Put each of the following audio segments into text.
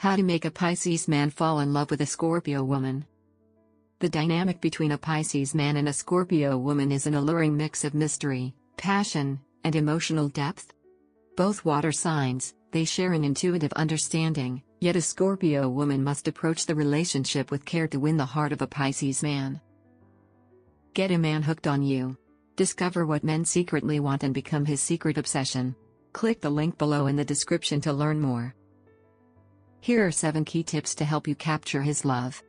How to make a Pisces man fall in love with a Scorpio woman. The dynamic between a Pisces man and a Scorpio woman is an alluring mix of mystery, passion, and emotional depth. Both water signs, they share an intuitive understanding, yet a Scorpio woman must approach the relationship with care to win the heart of a Pisces man. Get a man hooked on you. Discover what men secretly want and become his secret obsession. Click the link below in the description to learn more. Here are 7 key tips to help you capture his love.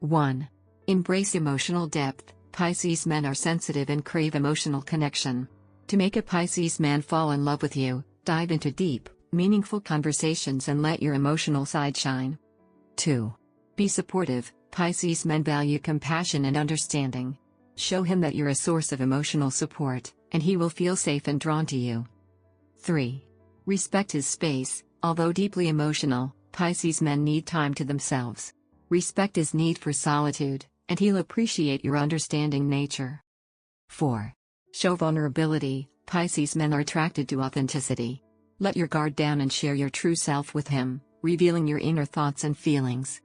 1. Embrace emotional depth. Pisces men are sensitive and crave emotional connection. To make a Pisces man fall in love with you, dive into deep, meaningful conversations and let your emotional side shine. 2. Be supportive. Pisces men value compassion and understanding. Show him that you're a source of emotional support, and he will feel safe and drawn to you. 3. Respect his space. Although deeply emotional, Pisces men need time to themselves. Respect his need for solitude, and he'll appreciate your understanding nature. 4. Show vulnerability. Pisces men are attracted to authenticity. Let your guard down and share your true self with him, revealing your inner thoughts and feelings.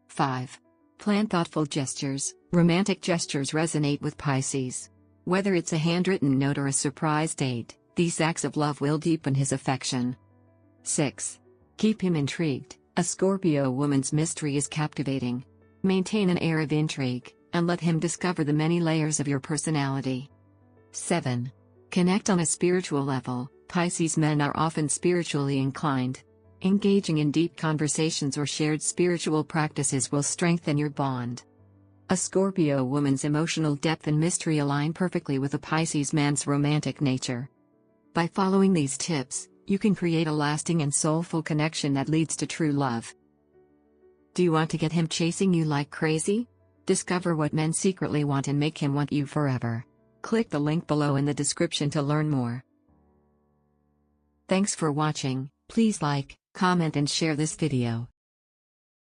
5. Plan thoughtful gestures. Romantic gestures resonate with Pisces. Whether it's a handwritten note or a surprise date, these acts of love will deepen his affection. 6. Keep him intrigued. A Scorpio woman's mystery is captivating. Maintain an air of intrigue, and let him discover the many layers of your personality. 7. Connect on a spiritual level. Pisces men are often spiritually inclined. Engaging in deep conversations or shared spiritual practices will strengthen your bond. A Scorpio woman's emotional depth and mystery align perfectly with a Pisces man's romantic nature. By following these tips, you can create a lasting and soulful connection that leads to true love. Do you want to get him chasing you like crazy? Discover what men secretly want and make him want you forever. Click the link below in the description to learn more. Thanks for watching. Please like, comment and share this video.